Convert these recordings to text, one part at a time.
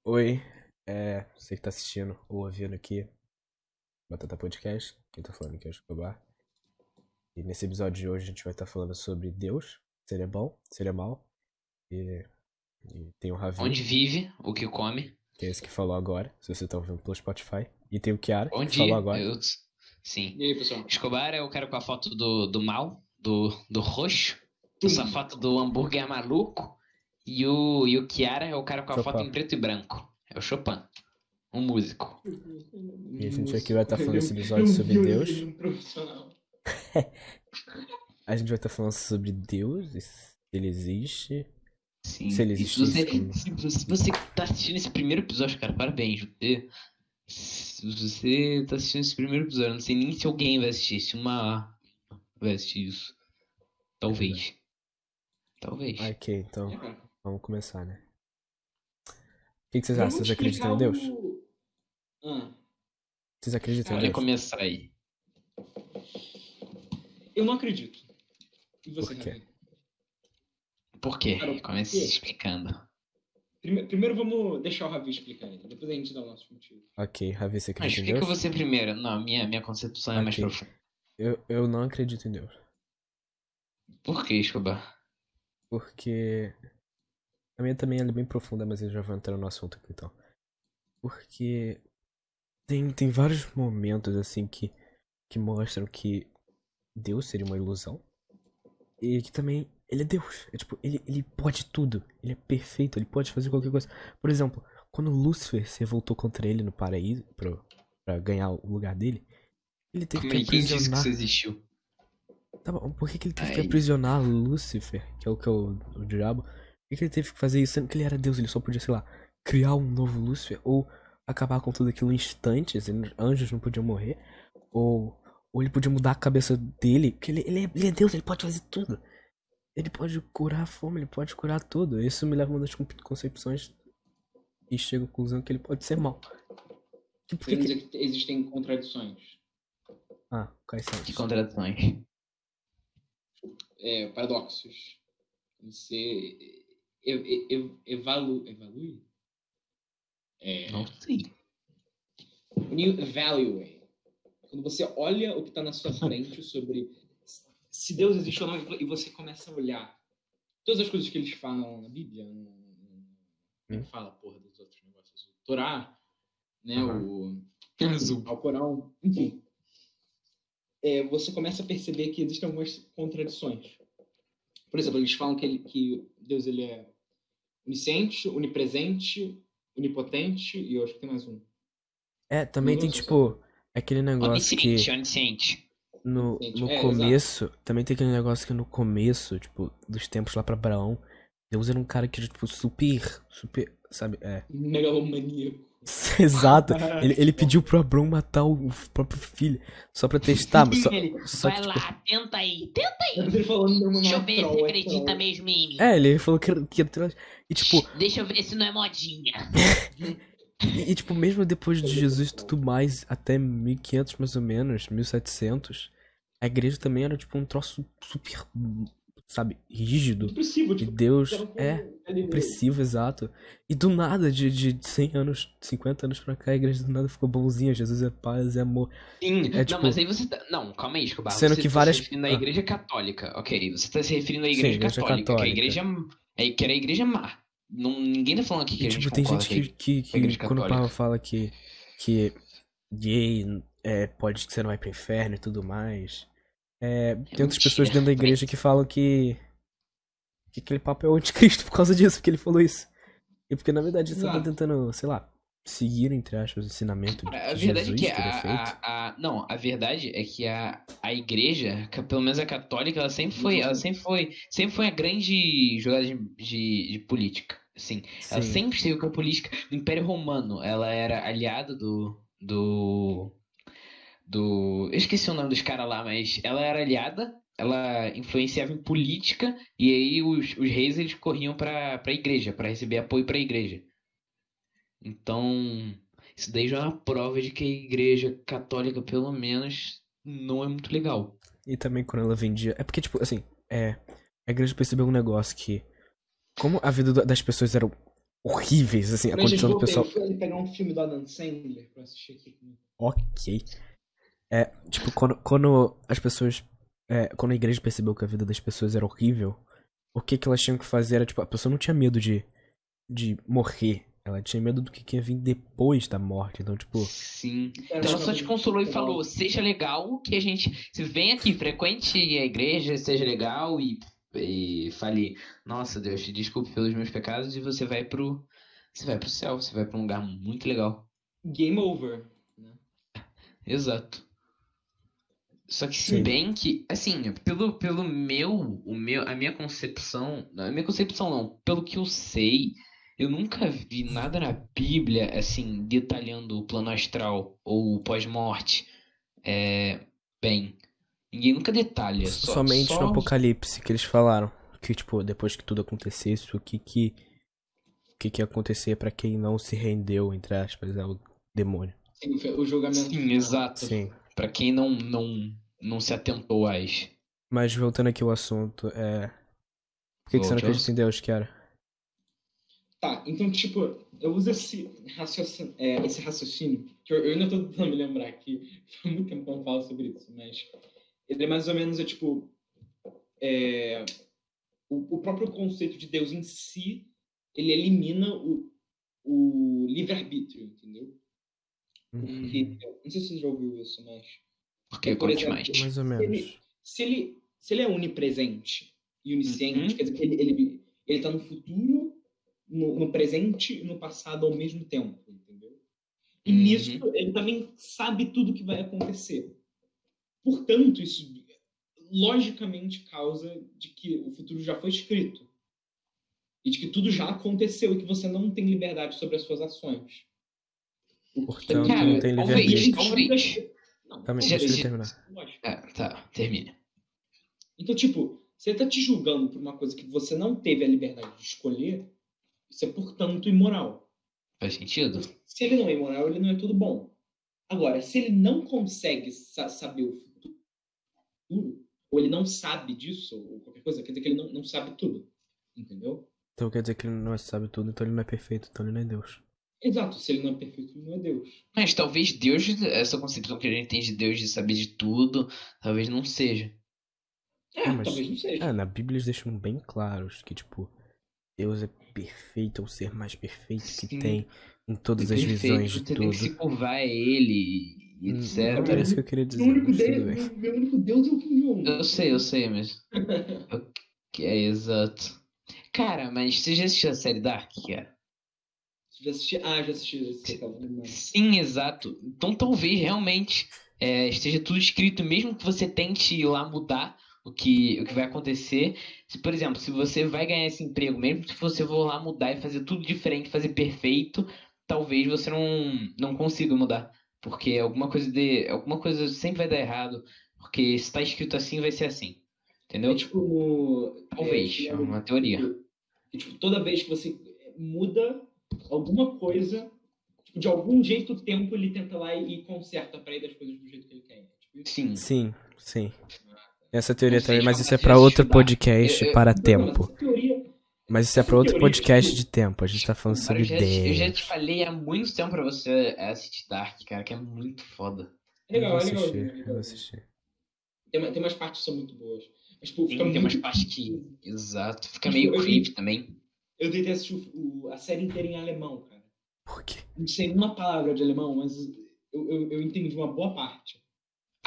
Oi, você que tá assistindo ou ouvindo aqui, Batata Podcast, quem tá falando aqui é o Escobar. E nesse episódio de hoje a gente vai estar falando sobre Deus, se ele é bom, se ele é mal. E, e tem o Ravi, Onde vive, o que come. que é esse que falou agora, se você tá ouvindo pelo Spotify. E tem o Kiara, que falou Onde agora. eu. Sim. E aí, pessoal? Escobar é o cara com a foto do mal, do roxo. Essa foto do hambúrguer maluco. E o Kiara é o cara com a foto Chopin. em preto e branco. É o Chopin. Um músico. E a gente aqui vai estar falando nesse episódio sobre Deus. A gente vai estar falando sobre Deus, e se ele existe. Sim. Se ele E existisse como... se você tá assistindo esse primeiro episódio, cara, parabéns. Se você tá assistindo esse primeiro episódio, não sei nem se alguém vai assistir. Se uma vai assistir isso. Talvez. Talvez. Ok, então É, cara. vamos começar, né? O que vocês Eu acham? vou Vocês acreditam em explicar Deus? Ah, Vocês acreditam em Olha, Deus? começar aí. eu não acredito. E você, Por quê? Ravi? Por quê? Cara, por Comece quê? explicando. Primeiro vamos deixar o Ravi explicar ele. Depois a gente dá o nosso motivo. Ok, Ravi, você Mas acredita em explica Deus? você primeiro. Não, minha concepção é mais Ok. profunda. Eu não acredito em Deus. Por que, Escobar? Porque. A minha também é bem profunda, mas eu já vou entrar no assunto aqui então. Porque tem vários momentos assim que mostram que Deus seria uma ilusão. E que também ele é Deus. É tipo, ele pode tudo. Ele é perfeito, ele pode fazer qualquer coisa. Por exemplo, quando Lúcifer se revoltou contra ele no paraíso pra ganhar o lugar dele, ele teve Como que é quem disse que aprisionar. isso existiu? Tá bom, por que ele teve que Aí. aprisionar Lúcifer, que é o diabo? Por que ele teve que fazer isso, sendo que ele era Deus? Ele só podia, sei lá, criar um novo Lúcifer, ou acabar com tudo aquilo em instantes, e anjos não podiam morrer, ou ele podia mudar a cabeça dele, porque ele é Deus, ele pode fazer tudo. Ele pode curar a fome, ele pode curar tudo. Isso me leva a uma das concepções e chego à conclusão que ele pode ser mal. Que por que Querendo que... dizer que existem contradições. Ah, quais são? Que contradições. Paradoxos. Você evalui? Não sei. When you evaluate. Quando você olha o que está na sua frente sobre se Deus existe ou não, e você começa a olhar todas as coisas que eles falam na Bíblia, como fala, porra, dos outros negócios, o Torá, né, Azul. ao Corão, enfim. Você começa a perceber que existem algumas contradições. Por exemplo, eles falam que Deus ele é onisciente, onipresente, onipotente, e eu acho que tem mais um. Também tem tipo aquele negócio que Onisciente, onisciente. no Onisciente. começo, também tem aquele negócio que no começo, tipo, dos tempos lá pra Abraão, Deus era um cara que era tipo super, sabe, Megalomaníaco. exato. Ele pediu pro Abraão matar o próprio filho, só pra testar, mas só Vai que, tipo, lá, tenta aí, tenta aí. Ele falando, não, Deixa eu ver se acredita mesmo em mim. ele falou que ia ter, e tipo, Deixa eu ver se não é modinha. tipo, mesmo depois de Jesus e tudo mais, até 1500 mais ou menos, 1700, a igreja também era tipo um troço super, sabe, rígido. Depressivo, E tipo, Deus é opressivo, exato. E do nada, de 100 anos, 50 anos pra cá, a igreja do nada ficou bonzinha. Jesus é paz, é amor. Sim, É, tipo, não, mas aí você tá... Não, calma aí, Escobar. sendo Você que tá várias- se referindo à igreja católica, ok. Você tá se referindo à Sim, igreja igreja católica, que a católica. igreja... que era a igreja má. Não, ninguém tá falando aqui que E a gente tipo, tem concorda gente que a igreja quando o Papa católica. fala que gay pode que você não vai pro inferno e tudo mais. Tem outras pessoas dentro da igreja que falam que aquele papo é o anticristo por causa disso, porque ele falou isso. E porque na verdade você tá Exato. tentando, sei lá, seguir, entre aspas, o ensinamento Cara, a de verdade é Jesus que teria feito. não, a verdade é que a igreja, pelo menos a católica, sempre foi a grande jogada de política. Assim, ela Sim. sempre esteve com a política do Império Romano. Ela era aliada eu esqueci o nome dos caras lá, mas ela era aliada, ela influenciava em política, e aí os reis eles corriam pra igreja, pra receber apoio pra igreja. Então, isso daí já é uma prova de que a igreja católica, pelo menos, não é muito legal. E também quando ela vendia. É porque, tipo, assim, a igreja percebeu um negócio que. Como a vida das pessoas era horríveis, assim, a Mas, gente, condição do voltei. Eu pessoal. fui ali pegar um filme do Adam Sandler pra assistir aqui. Ok. Tipo, quando as pessoas. Quando a igreja percebeu que a vida das pessoas era horrível, o que elas tinham que fazer era, tipo, a pessoa não tinha medo de morrer. Ela tinha medo do que ia vir depois da morte. Então, tipo, Sim. Era Então ela uma só te coisa consolou e legal. falou, seja legal, que a gente. Se vem aqui, frequente a igreja, seja legal e fale, nossa Deus, te desculpe pelos meus pecados, e você vai pro. Você vai pro céu, você vai pra um lugar muito legal. Game over. Né? Exato. Só que se Sim. bem que, assim, pelo a minha concepção, a minha concepção não, pelo que eu sei, eu nunca vi nada na Bíblia, assim, detalhando o plano astral ou o pós-morte. Bem, ninguém nunca detalha, somente no Apocalipse que eles falaram. Que, tipo, depois que tudo acontecesse, o que ia acontecer pra quem não se rendeu, entre aspas, ao demônio. Sim, o julgamento. Sim, final. exato. Sim. Pra quem não se atentou às. Mas voltando aqui ao assunto, por que você não acredita em Deus, Kiara? Tá, então, tipo, eu uso esse raciocínio, que eu ainda tô tentando me lembrar que faz muito tempo que eu não falo sobre isso, mas ele é mais ou menos, tipo, o próprio conceito de Deus em si, ele elimina o livre-arbítrio, entendeu? Porque, não sei se você já ouviu isso, mas... Porque por conte exemplo, mais. Mais ou menos. se ele é onipresente e onisciente, Uhum. quer dizer, ele tá no futuro, no presente e no passado ao mesmo tempo, entendeu? E Uhum. nisso ele também sabe tudo que vai acontecer. Portanto, isso logicamente causa de que o futuro já foi escrito e de que tudo já aconteceu e que você não tem liberdade sobre as suas ações. Portanto, Cara, não tem talvez, livre-arbítrio. talvez. Também, Já- deixa eu já- terminar. Lógico. Tá, termina. Então, tipo, se ele tá te julgando por uma coisa que você não teve a liberdade de escolher, isso é, portanto, imoral. Faz sentido? Se ele não é imoral, ele não é tudo bom. Agora, se ele não consegue saber o futuro, ou ele não sabe disso, ou qualquer coisa, quer dizer que ele não sabe tudo. Entendeu? Então quer dizer que ele não sabe tudo, então ele não é perfeito, então ele não é Deus. Exato. Se ele não é perfeito, ele não é Deus. Mas talvez Deus, essa concepção que a gente tem de Deus de saber de tudo, talvez não seja. Mas Talvez não seja. na Bíblia eles deixam bem claros que, tipo, Deus é perfeito, é o ser mais perfeito que Sim. tem em todas as Perfeito, visões de você tem tudo. que se curvar a ele e etc. Era isso que eu queria dizer. O único mas tudo bem. Meu único Deus é o Kim Jong. Eu sei, mas. É exato. Cara, mas você já assistiu a série Dark, cara? Já assisti? Já assisti. Sim, exato. Então talvez realmente esteja tudo escrito, mesmo que você tente ir lá mudar o que vai acontecer. Se, por exemplo, se você vai ganhar esse emprego, mesmo que você for lá mudar e fazer tudo diferente, fazer perfeito, talvez você não consiga mudar. Porque alguma coisa sempre vai dar errado. Porque se tá escrito assim, vai ser assim. Entendeu? É tipo. Talvez, é uma teoria. Tipo, toda vez que você muda alguma coisa, tipo, de algum jeito o tempo ele tenta lá e conserta pra ele as coisas do jeito que ele quer. Tipo, isso. Sim. Essa teoria Não sei, também, mas calma, isso é você pra já outro estudar. podcast para tempo. Essa teoria, Mas isso é pra outro podcast de tempo. A gente tá falando sobre eu já te Deus. falei há muito tempo pra você assistir Dark, cara, que é muito foda. é legal, Eu é vou legal. assistir, eu vou assistir. Tem umas partes que são muito boas. Mas, tipo, fica Tem umas muito... partes que. Exato. Fica Tipo, meio creepy também. Eu tentei assistir a série inteira em alemão, cara. Por quê? Não sei uma palavra de alemão, mas eu entendi uma boa parte.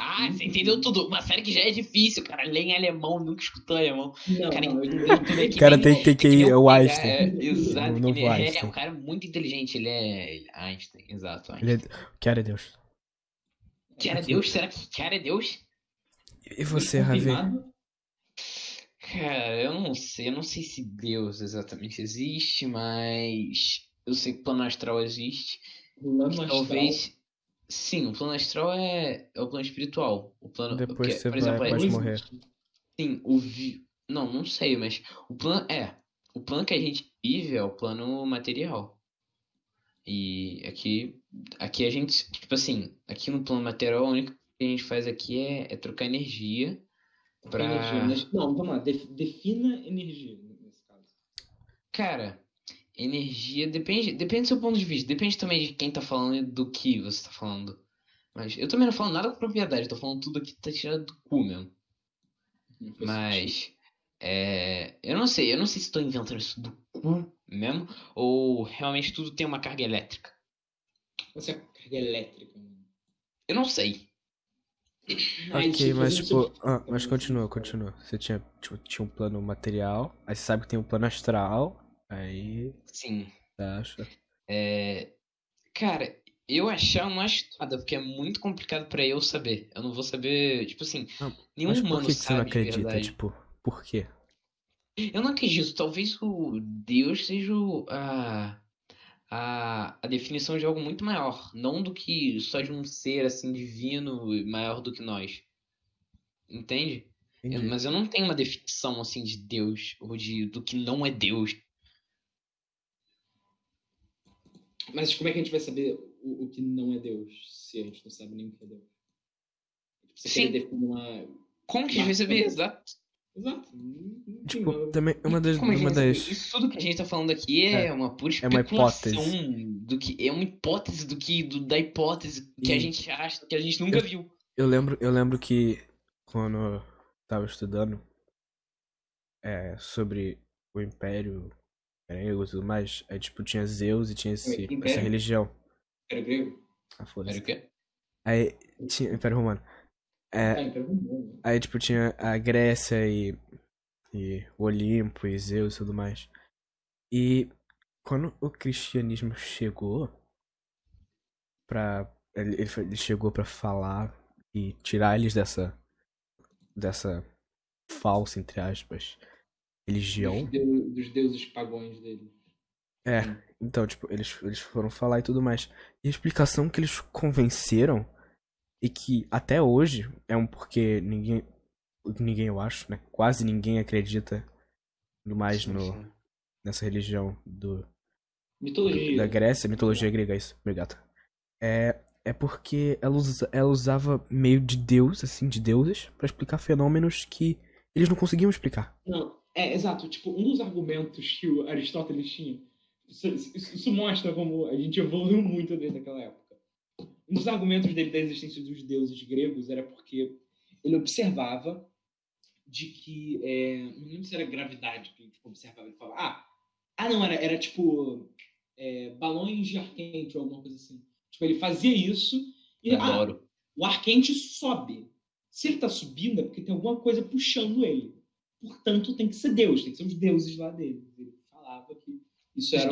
Ah, você entendeu tudo. Uma série que já é difícil, cara. Ler em alemão, nunca escutou alemão. Não, Cara, não, entendeu tudo. O cara tem que ir o Einstein. Exato. O novo É Einstein. um cara muito inteligente. Ele é Einstein, exato. Ele Einstein. é... O cara é Deus. Que era Deus? Será que cara é Deus? E você, Ravi? Confirmado? Cara, eu não sei se Deus exatamente existe, mas eu sei que o plano astral existe. Plano Que astral. talvez, sim, o plano astral é o plano espiritual. O plano, Depois porque, você por exemplo, pode morrer. sim, não sei, mas o plano que a gente vive é o plano material. E aqui a gente, tipo assim, aqui no plano material, a única coisa que a gente faz aqui é trocar energia pra... Energia. Não, vamos lá. Defina energia nesse caso. Cara, Energia depende do seu ponto de vista. Depende também de quem tá falando e do que você tá falando. Mas eu também não falo nada com propriedade, tô falando tudo aqui que tá tirado do cu mesmo. Não faz sentido. Mas eu não sei se estou inventando isso do cu mesmo, ou realmente tudo tem uma carga elétrica. Essa é a carga elétrica, mano. Eu não sei. Ok, mas tipo, mas Então, continua. Você tinha um plano material, aí você sabe que tem um plano astral, aí Sim. você acha. Cara, eu não acho nada, porque é muito complicado pra eu saber. Eu não vou saber, tipo assim, nenhum Mas por humano que você não sabe de acredita? verdade. Tipo, por quê? Eu não acredito, talvez o Deus seja a definição de algo muito maior, não do que só de um ser assim divino e maior do que nós. Entende? Entendi. Mas eu não tenho uma definição assim de Deus ou do que não é Deus. Mas como é que a gente vai saber o que não é Deus, se a gente não sabe nem o que é Deus? Você Sim. querer definir uma... Como que a gente vai saber? Exato. Exato. Tipo, também Como a gente vai saber? das Isso tudo que a gente tá falando aqui é uma pura é uma especulação hipótese. é uma hipótese da hipótese que a E gente acha, que a gente nunca viu. eu lembro que quando eu tava estudando sobre o Império grego e tudo mais, aí tipo tinha Zeus e tinha essa Império? religião. Império grego? Ah, Era foda-se. o quê? Aí tinha Império Romano. Império romano. Aí tipo tinha a Grécia e o Olimpo e Zeus e tudo mais. E quando o cristianismo chegou ele chegou pra falar e tirar eles dessa falsa, entre aspas, religião. Dos deuses pagões dele. Então, tipo, eles foram falar e tudo mais. E a explicação que eles convenceram, e que até hoje é um porquê ninguém eu acho, né? Quase ninguém acredita mais Sim, sim. nessa religião Mitologia. da Grécia, mitologia grega, isso, obrigado. É porque ela usava meio de Deus, assim, de deuses, pra explicar fenômenos que eles não conseguiam explicar. Não, exato. Tipo, um dos argumentos que o Aristóteles tinha, isso mostra como a gente evoluiu muito desde aquela época. Um dos argumentos dele da existência dos deuses gregos era porque ele observava de que, não lembro se era gravidade que ele observava, ele falava, não, era tipo balões de ar quente ou alguma coisa assim. Tipo, ele fazia isso e Adoro. o ar quente sobe. Se ele está subindo é porque tem alguma coisa puxando ele. Portanto, tem que ser Deus, tem que ser os deuses lá dele. Ele falava que isso era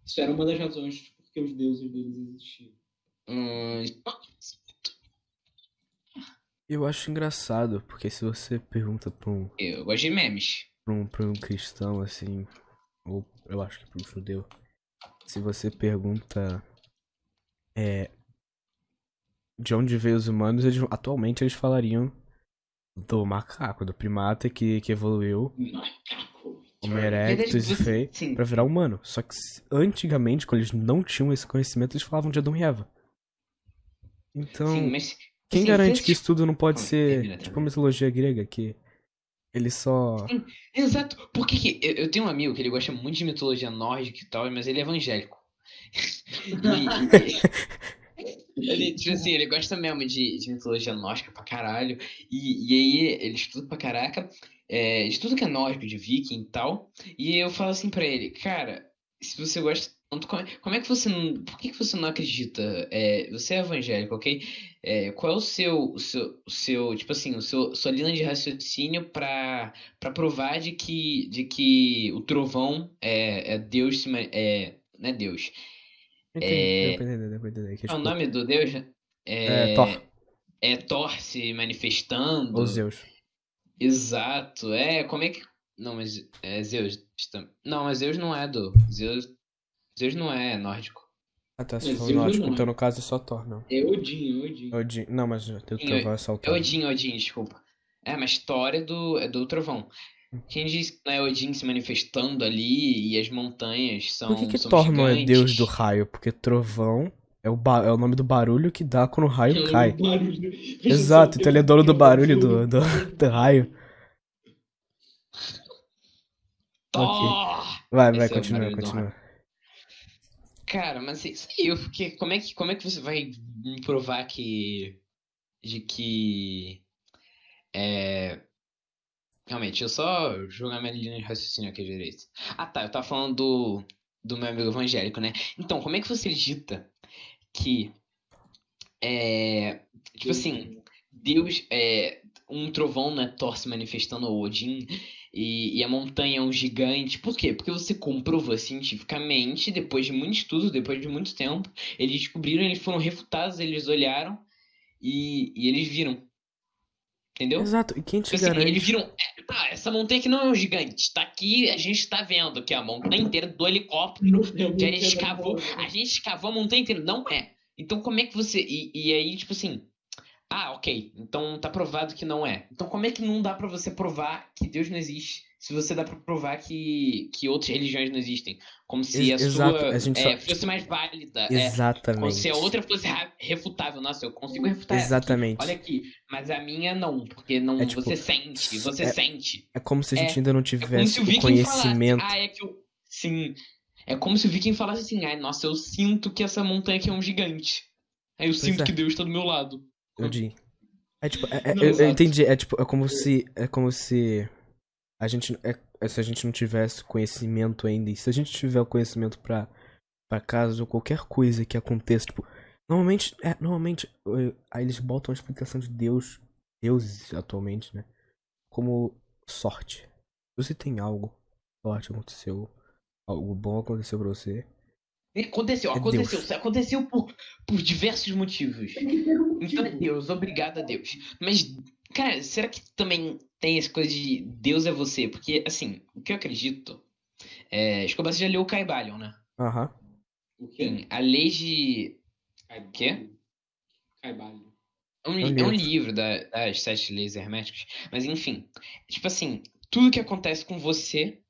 isso era uma das razões porque os deuses deles existiam. Eu acho engraçado, porque se você pergunta Eu gosto de memes. pra um cristão, assim, ou eu acho que pra um judeu, se você pergunta de onde veio os humanos, atualmente eles falariam do macaco, do primata que evoluiu, Macaco. Homo erectus e fei, pra virar humano. Só que antigamente, quando eles não tinham esse conhecimento, eles falavam de Adão e Eva. Então, Sim, mas, quem assim, garante que isso tudo não pode ser termina. tipo a mitologia grega, que ele só... Sim, exato. Porque eu tenho um amigo que ele gosta muito de mitologia nórdica e tal, mas ele é evangélico. Ele, tipo assim, ele gosta mesmo de mitologia nórdica pra caralho. E aí ele estuda pra caraca de tudo que é nórdico, de viking e tal. E eu falo assim pra ele, cara, se você gosta tanto, como é que você não. Por que você não acredita? Você é evangélico, ok? Qual é o seu tipo assim, sua linha de raciocínio pra provar de que o trovão é Deus, não é Deus. Entendi, deu pra entender. Que, É o tipo, nome do Deus? Thor, É Thor se ou manifestando. Zeus. Exato. Como é que. Não, mas é Zeus. Não, mas Zeus não é Zeus não é nórdico. Ah, tá, se Mas for Zeus nórdico, não. então no caso é só Thor, não. É Odin. Odin. Não, mas o trovão é só o É Thor. Odin, desculpa. Mas Thor é do trovão. Quem diz que não é Odin se manifestando ali e as montanhas Por que são Thor não é gigantes? deus do raio? Porque trovão é o nome do barulho que dá quando o raio cai. Exato, então ele é dono do barulho do raio. Thor! Vai, Esse é o continua, barulho do raio. continua. Cara, mas isso aí, eu fiquei. Como é que você vai me provar de que. É. Realmente, deixa eu só jogar minha linha de raciocínio aqui direito. Ah, tá, eu tava falando do meu amigo evangélico, né? Então, como é que você dita que. É. Tipo assim, Deus é. Um trovão, né, Thor se manifestando ao Odin e a montanha é um gigante. Por quê? Porque você comprovou cientificamente, depois de muito estudo, depois de muito tempo, eles descobriram, eles foram refutados, eles olharam e eles viram, entendeu? Exato, e quem Tipo te assim, eles garante? viram, tá, essa montanha aqui não é um gigante, tá aqui, a gente tá vendo que a montanha inteira do helicóptero que a gente escavou, a gente escavou a montanha inteira, não é. Então como é que você, e aí, tipo assim, ah, ok. Então tá provado que não é. Então como é que não dá pra você provar que Deus não existe? Se você dá pra provar que outras religiões não existem. Como se a Exato, a sua gente só, fosse tipo, mais válida. Como se a exatamente. outra fosse refutável. Nossa, eu consigo refutar essa aqui. Olha Exatamente. aqui. Mas a minha não. Porque É não, tipo, você sente. s- Você é, sente. é como se a gente É. ainda não É como se tivesse o o Viking falasse. conhecimento. Ah, é que eu. Sim. É como se o Viking falasse assim. Ai, nossa, eu sinto que essa montanha aqui é um gigante. Aí eu Pois sinto que é, Deus tá do meu lado. eu digo. É tipo, Não, eu exato. entendi, é tipo, é como se a gente, se a gente não tivesse conhecimento ainda, e se a gente tiver o conhecimento pra caso qualquer coisa que aconteça, tipo, normalmente, aí eles botam a explicação de deuses atualmente, né, como sorte. Se você tem algo, sorte aconteceu, algo bom aconteceu pra você, Aconteceu, é aconteceu. Deus. Aconteceu por diversos motivos. Tem que ter um Então é motivo. Deus, obrigado a Deus. Mas, cara, será que também tem essa coisa de Deus é você? Porque, assim, o que eu acredito acho que você já leu o Caibalion, né? Aham. O quê? Sim, a lei de. Quê? Caibalho? Caibalho. É um É um livro. livro das sete leis herméticas. Mas, enfim, tipo assim, tudo que acontece com você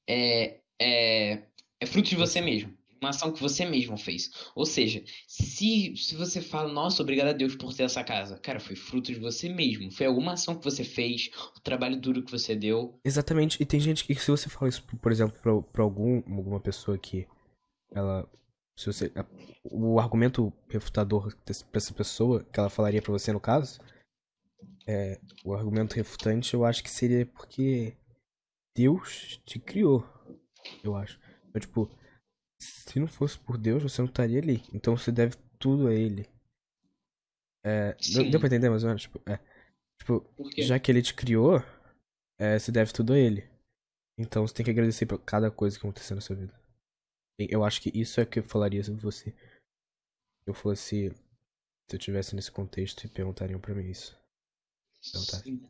é, é, é fruto de você Você. mesmo. Uma ação que você mesmo fez. Ou seja, se você fala, nossa, obrigado a Deus por ter essa casa. Cara, foi fruto de você mesmo. Foi alguma ação que você fez, o trabalho duro que você deu. Exatamente, e tem gente que se você fala isso, por exemplo, pra alguma pessoa que ela. Se você. O argumento refutador pra essa pessoa, que ela falaria pra você no caso, o argumento refutante eu acho que seria porque Deus te criou, eu acho. Então, tipo, se não fosse por Deus, você não estaria ali. Então você deve tudo a ele. Deu pra Sim, entender mais ou menos? Tipo, Por quê? já que ele te criou, você deve tudo a ele. Então você tem que agradecer por cada coisa que aconteceu na sua vida. Eu acho que isso é o que eu falaria sobre você. Se eu fosse. Se eu tivesse nesse contexto e perguntariam pra mim isso. Perguntasse. sim.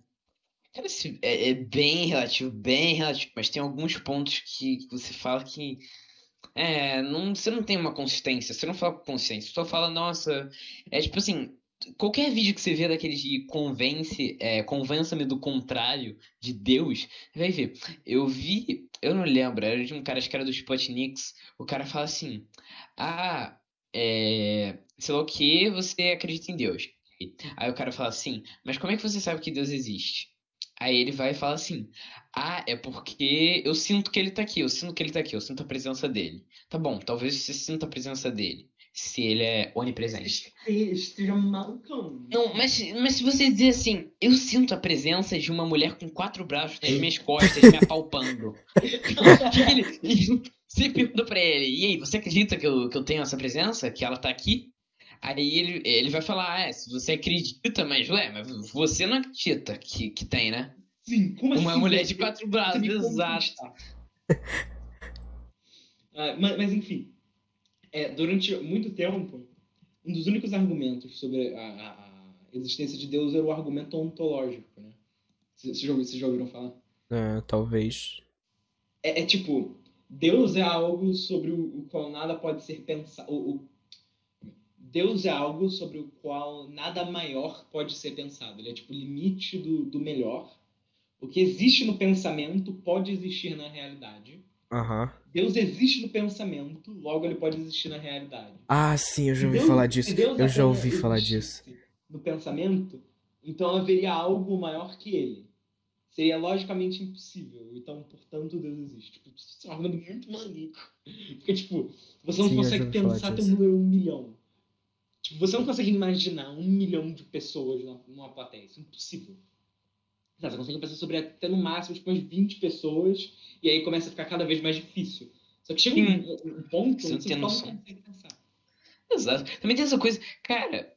Cara, é bem relativo. Mas tem alguns pontos que você fala que você não tem uma consistência, você não fala com consistência, você só fala, nossa, é tipo assim, qualquer vídeo que você vê daqueles de convença-me do contrário de Deus, você vai ver. Eu não lembro, era de um cara, acho que era do Spotniks, o cara fala assim, sei lá o que, você acredita em Deus. Aí o cara fala assim, mas como é que você sabe que Deus existe? Aí ele vai e fala assim: ah, é porque eu sinto que ele tá aqui, eu sinto que ele tá aqui, eu sinto a presença dele. Tá bom, talvez você sinta a presença dele, se ele é onipresente. Esteja malucão. Não, mas se você dizer assim, eu sinto a presença de uma mulher com 4 braços nas minhas costas, me apalpando. Você pergunta pra ele, e aí, você acredita que eu tenho essa presença? Que ela tá aqui? Aí ele vai falar, se você acredita, mas você não acredita que tem, né? Sim, como Uma assim? mulher Você, de 4 você braços, me exato. conquista. Mas, enfim, durante muito tempo, um dos únicos argumentos sobre a existência de Deus era o argumento ontológico, né? Vocês já ouviram falar? Talvez. Tipo, Deus é algo sobre o qual nada pode ser pensado. Deus é algo sobre o qual nada maior pode ser pensado. Ele é tipo o limite do melhor. O que existe no pensamento pode existir na realidade. Aham. Deus existe no pensamento, logo ele pode existir na realidade. Ah, sim, eu já Se ouvi Deus, falar se disso. Deus Eu já apenas ouvi falar disso. existisse no pensamento, então haveria algo maior que ele. seria logicamente impossível. Então, portanto, Deus existe. Tipo, isso é um argumento muito maluco. Porque, tipo, você não Sim, eu já consegue ouvi falar pensar ter um disso. número 1 milhão. Tipo, você não consegue imaginar 1 milhão de pessoas numa plateia. Isso é impossível. Sabe, você consegue pensar sobre até no máximo tipo, umas 20 pessoas, e aí começa a ficar cada vez mais difícil. Só que chega Sim, um ponto você não onde você tem só não noção. consegue pensar. Exato. Também tem essa coisa, cara,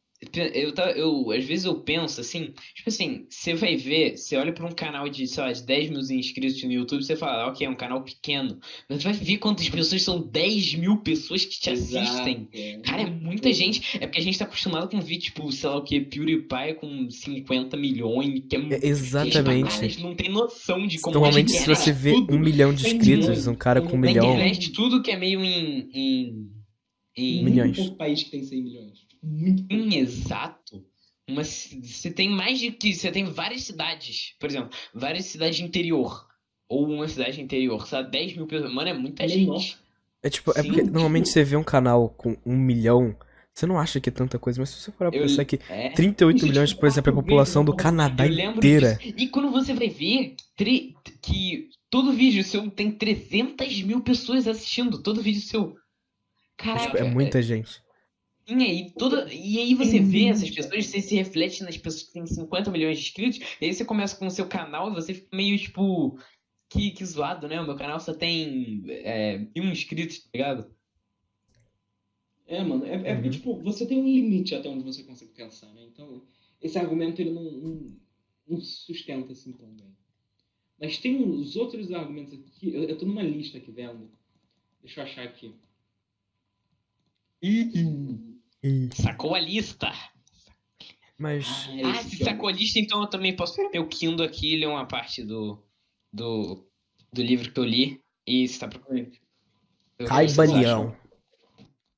às vezes eu penso assim, tipo assim, você vai ver, você olha pra um canal de, sei lá, de 10 mil inscritos no YouTube, você fala, ok, é um canal pequeno, mas vai ver quantas pessoas são 10 mil pessoas que te assistem. Exato. É. Cara, é muita Exato. gente, é porque a gente tá acostumado com vídeo, tipo, sei lá o que, PewDiePie com 50 milhões, que é gente pra caralho, a Exatamente. gente não tem noção de como na Normalmente, se você internet vê tudo, 1 milhão de Tem inscritos, um milhões. cara com um na milhão, internet tudo que é meio em Muito milhões. pouco país que tem 100 milhões. Tipo, muito pouco país. Exato. Você tem mais de que. Você tem várias cidades. Por exemplo, várias cidades de interior. Ou uma cidade interior. Sabe? 10 mil pessoas. Mano, é muita Menor. gente. É tipo, é porque Sim, normalmente tipo. você vê um canal com 1 milhão, você não acha que é tanta coisa, mas se você for Eu, pensar que é. 38 Isso é milhões, tipo por exemplo, é a 4 vezes população a do população. Canadá Eu lembro disso. inteira. E quando você vai ver que todo vídeo seu tem 300 mil pessoas assistindo. Todo vídeo seu. É, tipo, é Caraca, muita gente. e aí É você vê essas muita pessoas, você gente. se reflete nas pessoas que têm 50 milhões de inscritos, e aí você começa com o seu canal e você fica meio tipo. Que zoado, né? O meu canal só tem 1 inscrito, tá ligado? É, mano. É porque, Uhum. tipo, você tem um limite até onde você consegue pensar, né? Então, esse argumento ele não sustenta assim tão bem. Mas tem uns outros argumentos aqui. Eu tô numa lista aqui vendo. Deixa eu achar aqui. E- Sacou a lista. Mas, Era Ah, esse se aqui, ó. sacou a lista, então eu também posso pegar meu Kindle aqui e ler uma parte do, do livro que eu li. E você tá procurando. Ver o que Esse é vocês bom. acham. Caibalião.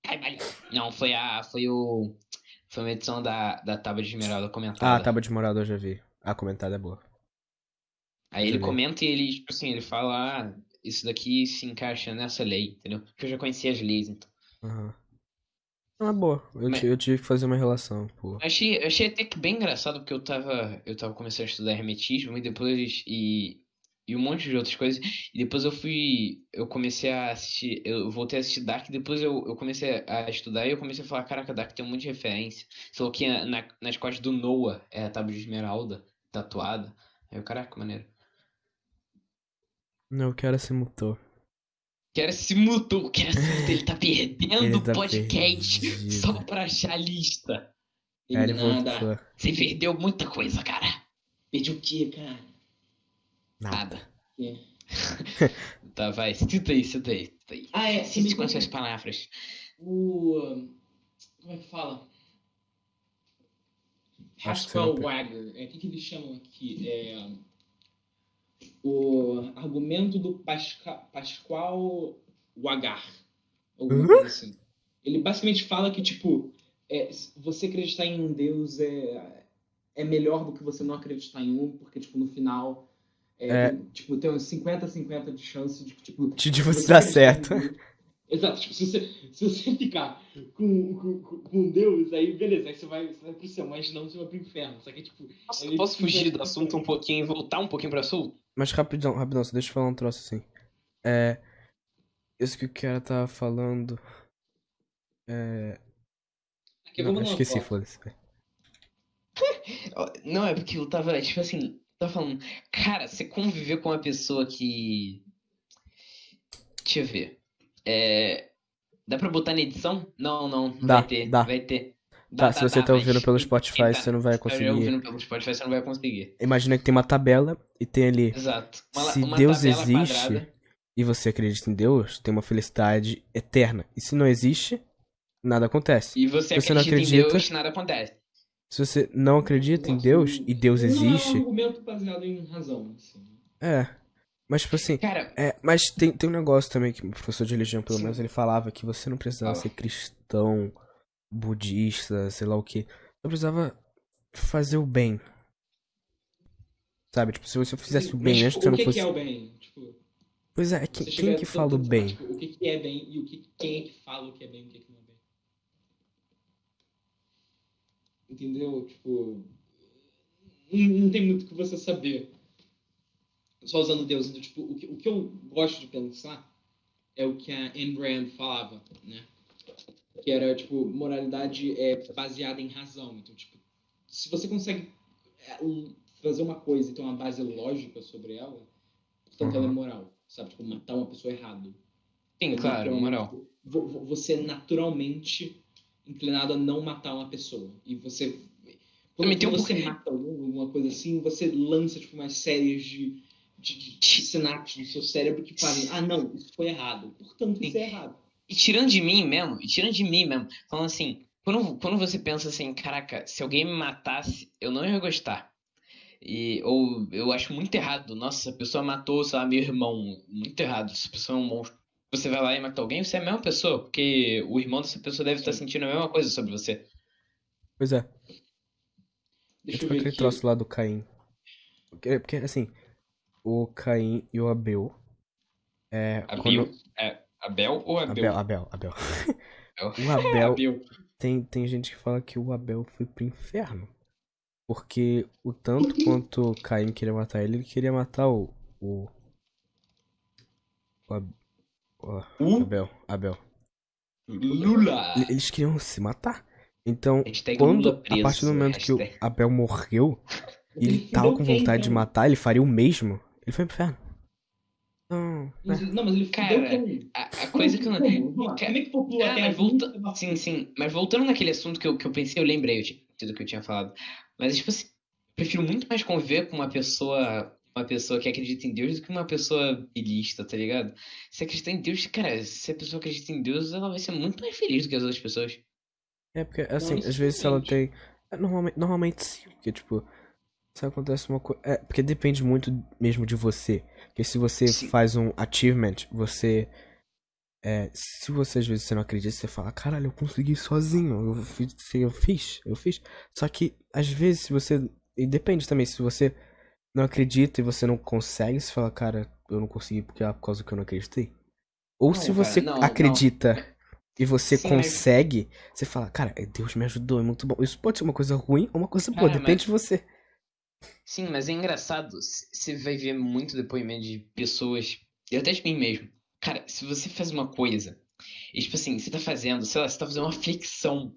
Ai, valeu. Não, foi uma edição da Tábua de Esmeralda Ah, a comentada. tábua de morador eu já vi. A comentada é boa. Aí Eu já ele vi. comenta e ele, tipo assim, ele fala, isso daqui se encaixa nessa lei, entendeu? Porque eu já conhecia as leis, então. Aham. É boa. Mas Eu tive que fazer uma relação, pô. achei até que bem engraçado, porque eu tava começando a estudar hermetismo e depois, e um monte de outras coisas, e depois eu comecei a assistir, eu voltei a assistir Dark, e depois eu comecei a estudar e eu comecei a falar, caraca, Dark tem um monte de referência. Só que nas costas do Noah é a Tábua de Esmeralda, tatuada. Aí eu, caraca, maneiro. Não, o cara se mutou. O cara se mutou, ele tá perdendo Ele o tá podcast só perdido. pra achar a lista. Aí Tem ele nada. voltou. Você perdeu muita coisa, cara. Perdi o quê, cara? Nada. Nada. É. Tá, vai, cita aí, cita aí, cita aí. Ah, é. Cite Também com as suas tem palavras. o. Como é que fala? Acho que você não Pascal pegou. Wager. O que eles chamam aqui? O argumento do Pascal Wagar. Alguma Hã? coisa assim. Ele basicamente fala que, tipo, você acreditar em um Deus é melhor do que você não acreditar em um, porque, tipo, no final É, tem uns 50-50 de chance de que, tipo, de se você você dar acreditar em certo. Deus. Exato, tipo, se você ficar com Deus, aí beleza, aí você vai pro céu, mas não você vai pro inferno. Só que, tipo, é meio que Posso fugir do 50-50. assunto um pouquinho e voltar um pouquinho pro assunto? Mas rapidão, rapidão, só deixa eu falar um troço assim. É, isso que o cara tava falando. É. Aqui, Não, vamos eu dar uma esqueci, volta. foda-se. Velho. Não, é porque eu tava, tipo assim, tava falando, cara, você conviver com uma pessoa que. Deixa eu ver. É, dá pra botar na edição? Não, não vai Dá, ter, dá. vai ter. Tá, se você Dá, tá ouvindo mas pelo Spotify, você não vai quem tá conseguir. ouvindo pelo Spotify você não vai conseguir. Imagina que tem uma tabela e tem ali. Exato. Se Uma Deus tabela existe quadrada. e você acredita em Deus, tem uma felicidade eterna. E se não existe, nada acontece. E você Se você não acredita em acredita, Deus, nada acontece. se você não acredita em Exato. Deus e Deus Não é um existe, argumento baseado em razão, assim. é. Mas tipo assim, Cara, mas tem um negócio também que o professor de religião, pelo menos, sim. ele falava que você não precisava Fala. ser cristão, budista, sei lá o que. Só precisava fazer o bem. Sabe? Tipo, se você fizesse o Mas, bem, mesmo tipo, que você o não que é fosse. o bem? Tipo, Pois é, você quem chega que tanto, fala o tanto falar, bem? tipo, o que é bem e quem é que fala o que é bem e o que não é bem. Entendeu? Tipo, não tem muito o que você saber. só usando Deus. Então, tipo, o que eu gosto de pensar é o que a Ayn Rand falava, né? Que era, tipo, moralidade baseada em razão. Então, tipo, se você consegue fazer uma coisa e ter uma base lógica sobre ela, portanto ela é Uhum. moral, sabe? Tipo, matar uma pessoa errado. Sim, claro, moral. Você é naturalmente inclinado a não matar uma pessoa. E você... Também tem Quando um pouco. você mata alguma coisa assim, você lança, tipo, umas séries de sinapses no seu cérebro que fazem, ah, não, isso foi errado. Portanto, isso é errado. E tirando de mim mesmo, falando assim, quando você pensa assim, caraca, se alguém me matasse, eu não ia gostar. Ou eu acho muito errado, nossa, a pessoa matou, sei lá, meu irmão, muito errado, essa pessoa é um monstro. Você vai lá e mata alguém, você é a mesma pessoa, porque o irmão dessa pessoa deve estar Sim. sentindo a mesma coisa sobre você. Pois é. É Deixa eu tipo ver aquele aqui. troço lá do Caim. Porque, assim, o Caim e o Abel. Abel? É, Abel ou Abel, Abel? Abel, Abel. Abel. O Abel. Abel. Tem gente que fala que o Abel foi pro inferno. Porque o tanto quanto o Caim queria matar ele queria matar o, Ab- O Abel. Abel. Lula. Eles queriam se matar. Então, Hashtag Lula quando, a partir do preso. momento que o Hashtag. Abel morreu, Mas e ele ele tava fudeu com quem, vontade de então? matar, ele faria o mesmo. Ele foi pro inferno. Não, Não, mas ele fudeu Cara, quem? a coisa que eu não. Como? Vamos lá. Como é que populou a Ah, Terra mas com um volta. filho da Sim, puta? sim. Mas voltando naquele assunto que eu pensei, eu lembrei do que eu tinha falado. Mas, tipo assim, eu prefiro muito mais conviver com uma pessoa que acredita em Deus do que uma pessoa ilista, tá ligado? Se acreditar em Deus, cara, se a pessoa acredita em Deus, ela vai ser muito mais feliz do que as outras pessoas. é porque, Não assim, às vezes ela necessariamente. tem. Normalmente sim, porque, tipo, se acontece uma coisa. É, porque depende muito mesmo de você. Porque se você Sim. faz um achievement, você. Se você às vezes você não acredita, você fala, caralho, eu consegui sozinho. Eu fiz. Só que, às vezes, se você. E depende também, se você não acredita e você não consegue, você fala, cara, eu não consegui porque é por causa que eu não acreditei. Ou se Não, cara, você não, não. acredita e você Sim, mas. consegue, você fala, cara, Deus me ajudou, é muito bom. Isso pode ser uma coisa ruim ou uma coisa boa, Cara, depende de você. sim, mas é engraçado. Você vai ver muito depoimento de pessoas, e até de mim mesmo. Cara, se você faz uma coisa, e tipo assim, você tá fazendo, sei lá, você tá fazendo uma flexão,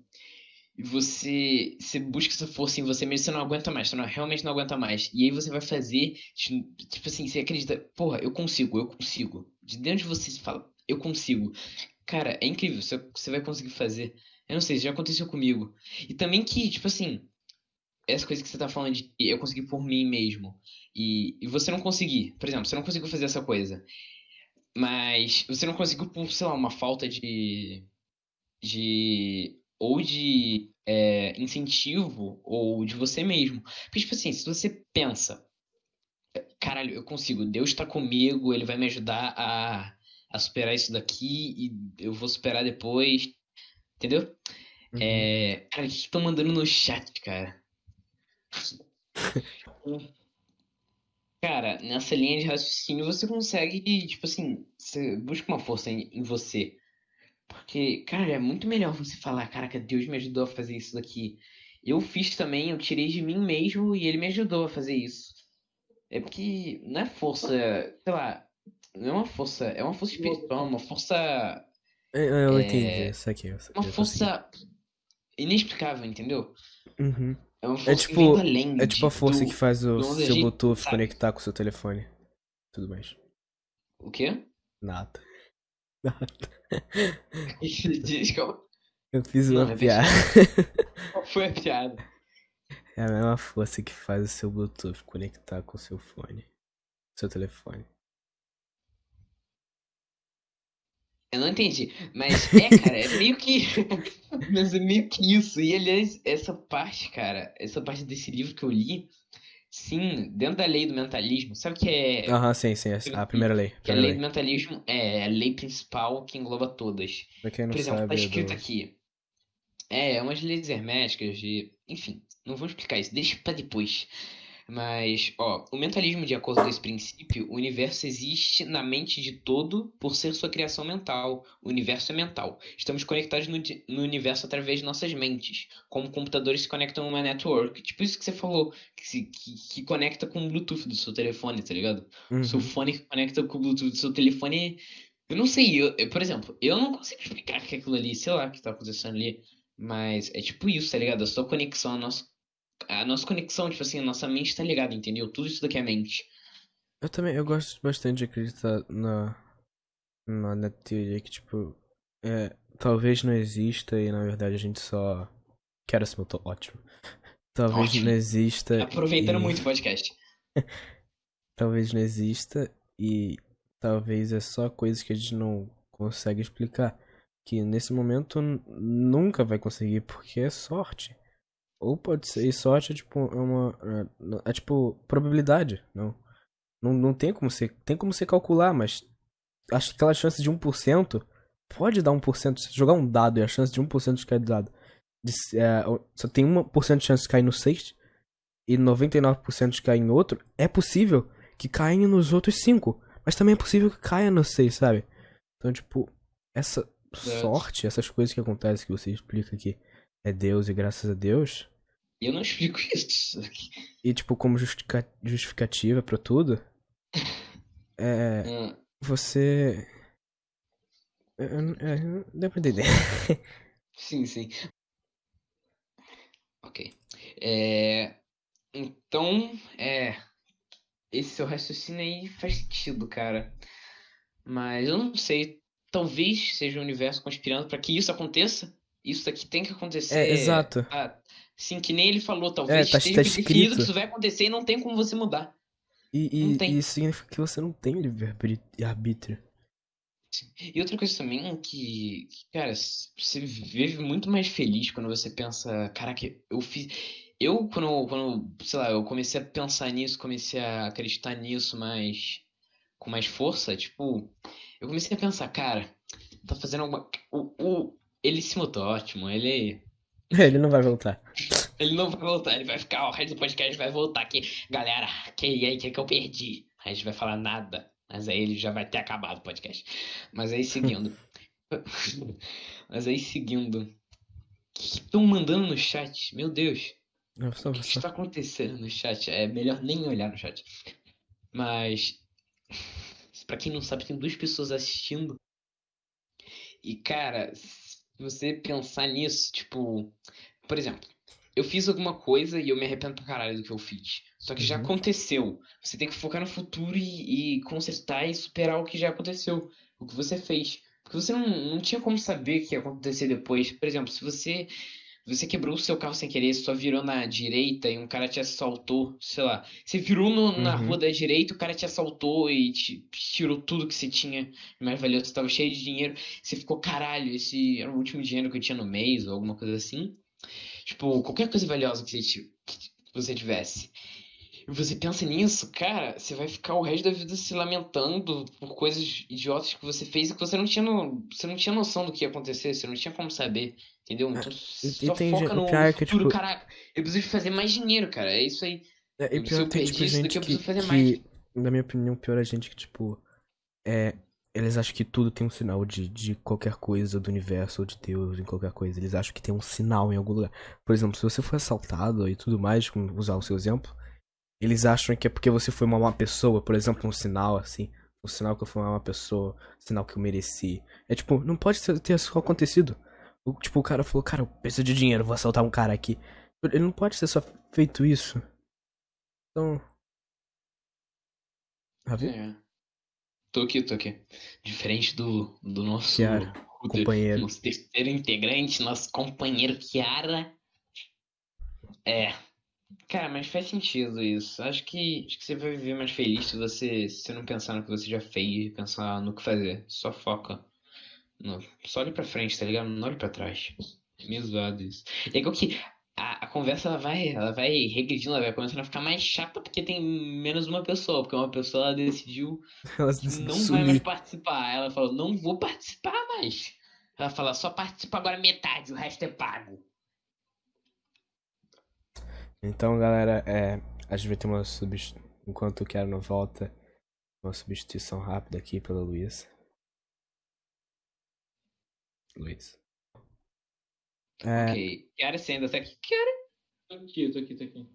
e você busca essa força em você mesmo, você não aguenta mais, você realmente não aguenta mais. E aí você vai fazer, tipo assim, você acredita, porra, eu consigo, eu consigo. De dentro de você, você fala, eu consigo. Cara, é incrível, você vai conseguir fazer. Eu não sei, já aconteceu comigo. E também que, tipo assim, essa coisa que você tá falando de eu conseguir por mim mesmo e você não conseguir, por exemplo, você não conseguiu fazer essa coisa, mas você não conseguiu por, sei lá, uma falta de incentivo ou de você mesmo. Porque, tipo assim, se você pensa, caralho, eu consigo, Deus tá comigo, ele vai me ajudar a superar isso daqui e eu vou superar depois, entendeu? Uhum. Cara, o que estão mandando no chat, cara? Cara, nessa linha de raciocínio você consegue, tipo assim, você busca uma força em você. Porque, cara, é muito melhor você falar, caraca, Deus me ajudou a fazer isso daqui. Eu fiz também, eu tirei de mim mesmo e ele me ajudou a fazer isso. É porque não é força, sei lá, não é uma força espiritual, é Eu entendi, isso aqui, uma eu consegui. força inexplicável, entendeu? Uhm. É uma É força que vem do tipo, além, é tipo a força que faz o do onde a seu gente Bluetooth sabe. conectar com o seu telefone. Tudo mais. O quê? Nada. Nada. Diz que eu... Eu fiz Não, uma repete piada. não. Qual foi a piada? É a mesma força que faz o seu Bluetooth conectar com o seu fone. Seu telefone. Eu não entendi. Mas cara, é meio que. Mas é meio que isso. E aliás, essa parte, cara, essa parte desse livro que eu li, sim, dentro da lei do mentalismo, sabe o que é. Aham, sim, sim. A primeira lei. Que a Primeira lei do lei. mentalismo é a lei principal que engloba todas. Pra quem não Por exemplo, tá sabe, é escrito do. aqui. Umas leis herméticas de. Enfim, não vou explicar isso, deixa pra depois. Mas, ó, o mentalismo, de acordo com esse princípio, o universo existe na mente de todo por ser sua criação mental. O universo é mental. Estamos conectados no universo através de nossas mentes, como computadores se conectam a uma network. Tipo isso que você falou, que conecta com o Bluetooth do seu telefone, tá ligado? O seu Uhum. fone que conecta com o Bluetooth do seu telefone. Eu não sei, por exemplo, eu não consigo explicar que aquilo ali, sei lá, o que tá acontecendo ali. Mas é tipo isso, tá ligado? A sua conexão, a nossa conexão, tipo assim, a nossa mente tá ligada, entendeu? Tudo isso daqui é mente. Eu gosto bastante de acreditar na teoria que, tipo, talvez não exista e na verdade a gente só. Quero esse motor, ótimo. Talvez não Ótimo. exista Aproveitando e. muito o podcast. Talvez não exista e talvez é só coisas que a gente não consegue explicar. Que nesse momento nunca vai conseguir, porque é sorte. Ou pode ser, e sorte é tipo é tipo probabilidade, não tem como você, tem como você calcular, mas acho que aquela chance de 1% pode dar 1%, se jogar um dado e a chance de 1% de cair do dado, só tem 1% de chance de cair no 6 e 99% de cair em outro, é possível que caia nos outros 5, mas também é possível que caia no 6, sabe? Então, tipo, essa Exato. sorte, essas coisas que acontecem que você explica que é Deus e graças a Deus, E eu não explico isso. e tipo, como justificativa pra tudo, é. Hum, Você. Deu pra entender. sim, sim. Ok. É, então, esse seu raciocínio aí faz sentido, cara. Mas eu não sei. Talvez seja o universo conspirando pra que isso aconteça. Isso daqui tem que É, acontecer. exato. Sim, que nem ele falou. Talvez Tá esteja definido que escrito. isso vai acontecer e não tem como você mudar. Não E tem. isso significa que você não tem livre-arbítrio. E outra coisa também cara, você vive muito mais feliz quando você pensa, caraca, eu fiz. Sei lá, eu comecei a pensar nisso, comecei a acreditar nisso com mais força, tipo, eu comecei a pensar, cara, tá fazendo alguma. Ele se mudou, ótimo, Ele não vai voltar. ele não vai voltar, ele vai ficar, o resto do podcast vai voltar aqui. Galera, e aí, que eu perdi? A gente vai falar nada. Mas aí ele já vai ter acabado o podcast. Mas aí seguindo. Mas aí seguindo. O que estão mandando no chat? Meu Deus. Não, O que só. está acontecendo no chat? É melhor nem olhar no chat. Mas, pra quem não sabe, tem duas pessoas assistindo. E, cara, se você pensar nisso, tipo, por exemplo, eu fiz alguma coisa e eu me arrependo pra caralho do que eu fiz. Só que já Uhum. aconteceu. Você tem que focar no futuro e consertar e superar o que já aconteceu. O que você fez. Porque você não tinha como saber o que ia acontecer depois. Por exemplo, se você quebrou o seu carro sem querer, só virou na direita e um cara te assaltou, sei lá. Você virou na rua Uhum. da direita, o cara te assaltou e te tirou tudo que você tinha mais valioso. Você tava cheio de dinheiro. Você ficou, caralho, esse era o último dinheiro que eu tinha no mês ou alguma coisa assim. Tipo, qualquer coisa valiosa que você tivesse. E você pensa nisso, cara, você vai ficar o resto da vida se lamentando por coisas idiotas que você fez e que você não tinha, você não tinha noção do que ia acontecer, você não tinha como saber, entendeu? É, Então e só tem foca gente. O no pior é que, futuro, tipo. caraca. Eu preciso fazer mais dinheiro, cara. É isso aí. E Se pior eu tem, tipo, perdi isso daqui, gente eu preciso fazer mais. que. Na minha opinião, pior é gente que, tipo. É. Eles acham que tudo tem um sinal de qualquer coisa do universo ou de Deus, em qualquer coisa. Eles acham que tem um sinal em algum lugar. Por exemplo, se você for assaltado e tudo mais, como usar o seu exemplo, eles acham que é porque você foi uma má pessoa, por exemplo, um sinal assim. Um sinal que eu fui uma má pessoa, sinal que eu mereci. É tipo, não pode ter só acontecido. Tipo, o cara falou, cara, eu preciso de dinheiro, vou assaltar um cara aqui. Ele não pode ter só feito isso. Então. Ravi? É. Tô aqui, tô aqui. Diferente do nosso, Kiara, companheiro. nosso terceiro integrante, nosso companheiro Kiara. É. Cara, mas faz sentido isso. Acho que você vai viver mais feliz se você não pensar no que você já fez, pensar no que fazer. Só foca. Só olhe pra frente, tá ligado? Não olhe pra trás. É meio zoado isso. É igual que a conversa ela vai regredindo, ela vai começando a ficar mais chata porque tem menos uma pessoa. Porque uma pessoa ela decidiu Elas que decidem não vai mais sumir. participar. Ela falou, não vou participar mais. Ela fala, só participa agora metade, o resto é pago. Então, galera, A gente vai ter uma substituição. Enquanto o Kiara não volta, uma substituição rápida aqui pela Luísa. Luiz. Ok. Kiara, você ainda tá aqui? Kiara? Tô aqui.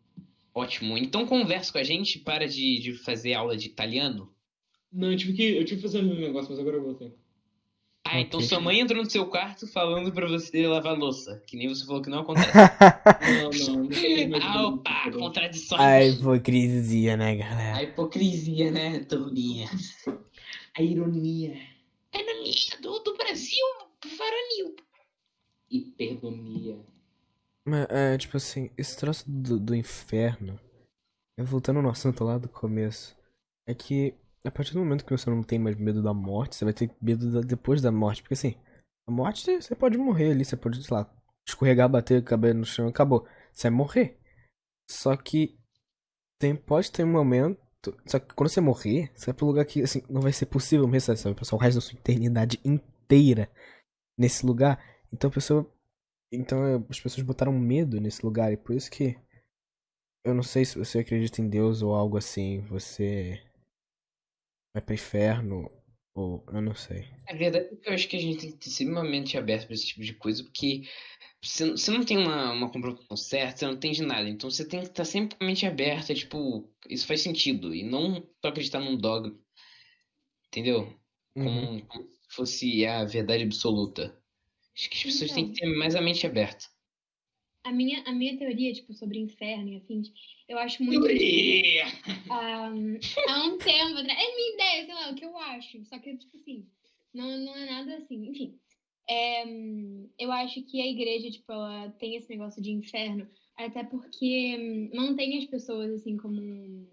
Ótimo. Então conversa com a gente, para de fazer aula de italiano. Não, eu tive que fazer um negócio, mas agora eu voltei. Ah, então Ok. sua mãe entrou no seu quarto falando pra você lavar louça. Que nem você falou que não acontece. Não tem mais Ah, opa, diferente. contradições. A hipocrisia, né, A galera? hipocrisia, né, Toninha? A ironia. A ironia do Brasil varonil. Hiperdomia. Mas, tipo assim, esse troço do inferno, voltando no assunto lá do começo, é que a partir do momento que você não tem mais medo da morte, você vai ter medo depois da morte. Porque assim, a morte você pode morrer ali, você pode, sei lá, escorregar, bater, caber no chão, acabou. Você vai morrer. Só que pode ter um momento. Só que quando você morrer, você vai pro lugar que assim, não vai ser possível morrer, você vai passar o resto da sua eternidade inteira nesse lugar. Então as pessoas botaram medo nesse lugar, e por isso que eu não sei se você acredita em Deus ou algo assim, você vai pro inferno, ou eu não sei. A verdade é que eu acho que a gente tem que ter extremamente aberto pra esse tipo de coisa, porque você não tem uma comprovação certa, você não entende nada. Então você tem que estar sempre com a mente aberta, tipo, isso faz sentido. E não só acreditar num dogma, entendeu? Uhum. Como se fosse a verdade absoluta. Acho que as pessoas têm que ter mais a mente aberta. A minha teoria, tipo, sobre inferno e afins, eu acho muito, Teoria! há um tempo atrás, é minha ideia, sei lá, o que eu acho, só que, tipo assim, não é nada assim, enfim. Eu acho que a igreja, tipo, ela tem esse negócio de inferno, até porque mantém as pessoas, assim, como...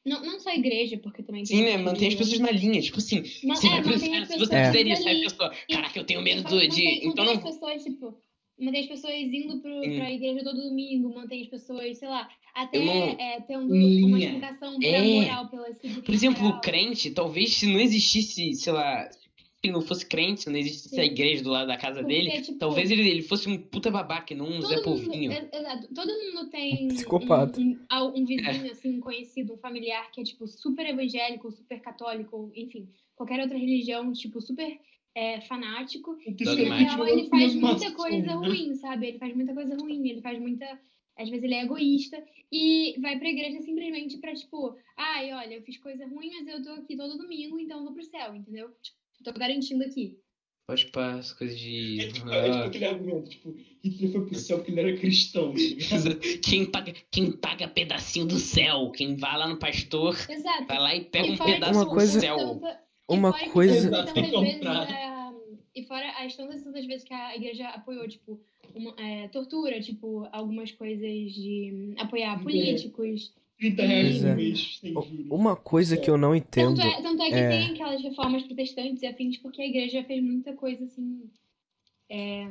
Não só a igreja, porque também Sim, né? tem Mantém as pessoas na linha. Tipo assim, você vai pro mantém inferno as se você pessoas fizer isso. Aí a ali. pessoa, caraca, eu tenho medo Mantém, de. Então mantém as não. pessoas, tipo, mantém as pessoas indo Sim. pra igreja todo domingo, mantém as pessoas, sei lá, até Eu não. tendo Linha. uma explicação pra moral, pela segurança Por exemplo, o moral. crente, talvez se não existisse, sei lá, se não fosse crente, se não existisse a Sim. igreja do lado da casa Porque, dele, tipo, talvez ele fosse um puta babaca e não um Zé todo mundo, Povinho. exato, todo mundo tem Psicopata. um vizinho, assim, um conhecido, um familiar que é, tipo, super evangélico, super católico, enfim, qualquer outra religião, tipo, super fanático. E, na Dogmático. real, ele faz muita coisa ruim, sabe? Ele faz muita coisa ruim, ele faz muita... Às vezes ele é egoísta e vai pra igreja simplesmente pra, tipo, ai, olha, eu fiz coisa ruim, mas eu tô aqui todo domingo, então eu vou pro céu, entendeu? Tô garantindo aqui. Pode pá, as coisas de. É tipo aquele argumento, tipo, Hitler foi pro céu porque ele era cristão, tá ligado? Quem paga pedacinho do céu, quem vai lá no pastor, Exato. vai lá e pega E um fora que, pedaço Uma do coisa- céu. Uma fora que coisa- tantas Exato, vezes, comprar. e fora as tantas vezes que a igreja apoiou, tipo, tortura, tipo, algumas coisas de apoiar políticos. 30 reais Pois no é. mês, sem juros. Uma coisa que eu não entendo Tanto é que tem aquelas reformas protestantes e afins, porque a igreja fez muita coisa, assim,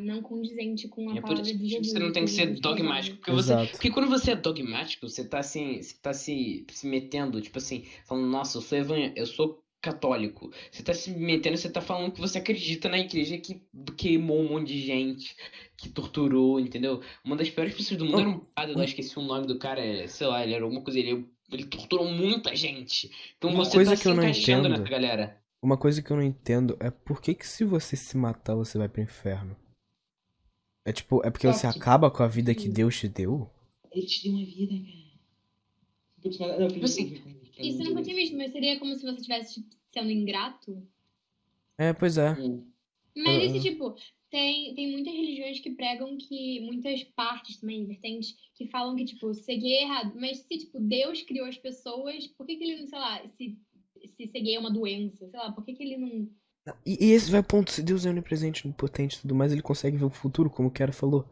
não condizente com a É por palavra isso de que Jesus. você não tem que ser Jesus dogmático. Exato. Porque quando você é dogmático, você tá assim, você tá se metendo, tipo assim, falando, nossa, eu sou católico. Você tá se metendo, você tá falando que você acredita na igreja que queimou um monte de gente, que torturou, entendeu? Uma das piores pessoas do mundo era um padre, eu esqueci o nome do cara, sei lá, ele era alguma coisa, ele torturou muita gente. Então Uma você coisa tá que se eu não encaixando entendo- nessa galera. Uma coisa que eu não entendo é por que se você se matar, você vai pro inferno? É tipo, é porque você Fácil. acaba com a vida que Deus te deu? Ele te deu uma vida, cara. Putz, mas- não, Tipo assim, Isso eu nunca tinha visto, mas seria como se você estivesse tipo, sendo ingrato. É, pois é. Mas esse tipo, tem muitas religiões que pregam que, muitas partes também, vertentes, que falam que, tipo, ser gay é errado. Mas se, tipo, Deus criou as pessoas, por que ele não, sei lá, se ser gay é uma doença, sei lá, por que ele não... E esse vai ao ponto, se Deus é onipresente, onipotente e tudo mais, ele consegue ver o futuro, como o Kiara falou.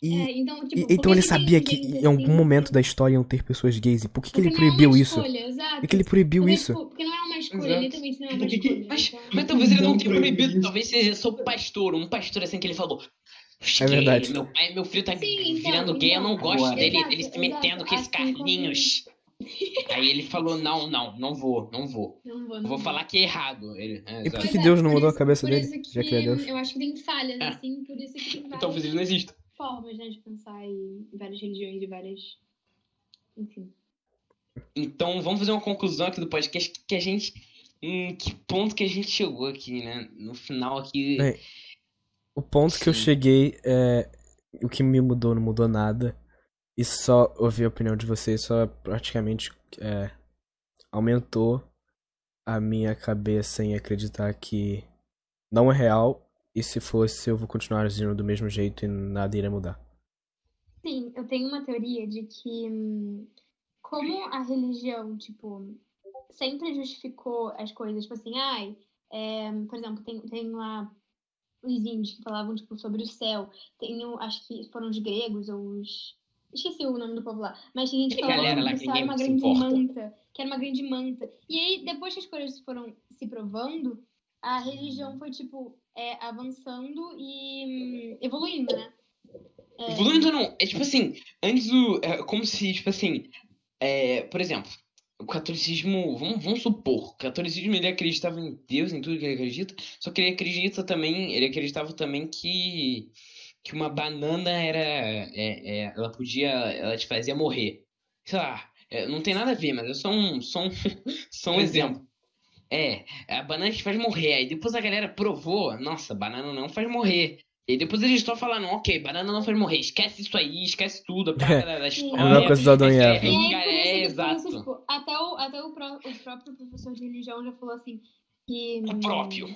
então, tipo, por Então ele que sabia tem que gente em algum assim, momento da história iam ter pessoas gays. E por que ele porque não é proibiu uma isso? escolha, exato. Por que ele proibiu Porque, isso? tipo, porque não é uma escolha, Exato. literalmente não é uma Por que que- escolha. Mas, então- mas talvez ele não Não tenha proibido proibido, isso. talvez seja só um pastor assim que ele falou. É verdade. Meu filho tá Sim, virando gay, eu não então, gosto agora. dele, exato, ele se metendo com esse assim como- Carlinhos. Aí ele falou, não vou. Não vou, Eu vou falar que é errado. Ele, E por exato. que Deus não por mudou a isso- cabeça por dele, isso que já que ele é Deus? Eu acho que tem falhas, É. assim, por isso que tem várias Talvez ele não exista. formas, né, de pensar em várias religiões e várias enfim. Então, vamos fazer uma conclusão aqui do podcast que a gente. Que ponto que a gente chegou aqui, né? No final aqui. Bem, o ponto que eu Sim. cheguei é. O que me mudou não mudou nada. E só ouvir a opinião de vocês só praticamente aumentou a minha cabeça em acreditar que não é real. E se fosse, eu vou continuar agindo do mesmo jeito e nada irá mudar. Sim, eu tenho uma teoria de que como a religião, tipo, sempre justificou as coisas, tipo assim, por exemplo, tem lá os índios que falavam, tipo, sobre o céu. Acho que foram os gregos ou os... Esqueci o nome do povo lá. Mas tinha gente que Tem falava galera lá que o que céu era ninguém uma se grande importa. manta. Que era uma grande manta. E aí, depois que as coisas foram se provando, a religião foi, tipo, avançando e evoluindo, né? Evoluindo não. É tipo assim, antes como se, tipo assim. Por exemplo, o catolicismo. Vamos supor, o catolicismo ele acreditava em Deus, em tudo que ele acredita. Só que ele acreditava também que uma banana ela te fazia morrer. Sei lá, não tem nada a ver, mas é só um exemplo. A banana te faz morrer. Aí depois a galera provou, nossa, banana não faz morrer. E depois eles estão falando, ok, banana não faz morrer, esquece isso aí, esquece tudo, a praga da É a mesma história. coisa do Adão e E Eva. aí, por isso, Exato. tipo, o próprio professor de religião já falou assim, que, O próprio.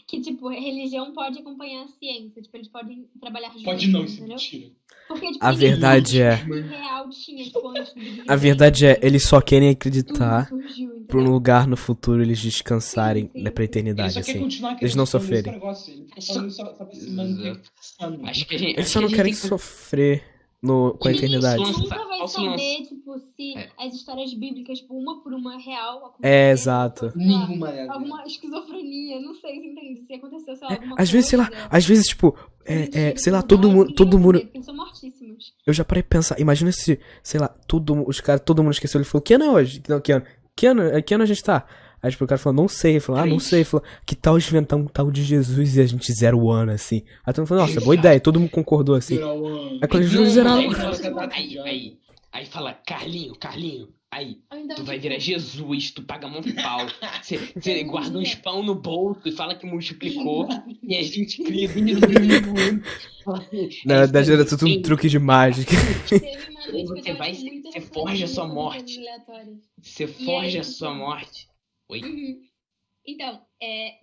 que, tipo, religião pode acompanhar a ciência, tipo, eles podem trabalhar juntos, Pode não, isso é entendeu? mentira. Porque, tipo, A ninguém verdade sabe é- o que real tinha, tipo, antes do Big A Bang, verdade é, entendeu? eles só querem Tudo acreditar surgiu, pra um entendeu? lugar no futuro eles descansarem Sim. pra Ele eternidade, só quer assim. continuar Eles não acreditando nesse sofrerem. negócio. Ele tá falando isso só pra se manter sano. Acho que Eles só não a gente querem tem que fazer. sofrer com a E ninguém eternidade. nunca vai Posso lançar. saber, tipo, se É. as histórias bíblicas, tipo, uma por uma real É, aconteceram, exato. ou, sei lá, Nenhuma delas. alguma esquizofrenia, não sei, você entende? Se aconteceu, sei lá, alguma Às vezes, sei lá, coisa, às vezes, tipo, mentira, sei lá, por todo nós, mundo, ninguém todo vai mundo. saber, porque eles são mortíssimos. Eu já parei pra pensar, imagina se, sei lá, todo mundo esqueceu. Ele falou, que ano é hoje? Não, que ano? Que ano a gente tá? Aí tipo, o cara falou, não sei. Ele falou, não sei. Ele falou, que tal inventar um tal de Jesus e a gente zera o ano, assim. Aí todo mundo falou, nossa, boa Exato. ideia. Todo mundo concordou, assim. Zerar o ano. Aí quando eles Não, zeraram... aí, Nossa, fala, tá aí fala, Carlinho, aí, Ou então, tu vai tipo, virar Jesus, tu paga mó pau, você Tem um guarda uns dia. pão no bolso e fala que multiplicou, e a gente cria Na verdade era tudo um truque de mágica. Teve uma noite que eu Você tava, vai, tipo, muito você forja a sua refletindo sobre morte. coisas aleatórias. Você aí, forja a tipo, sua morte. Oi? Uhum. Então,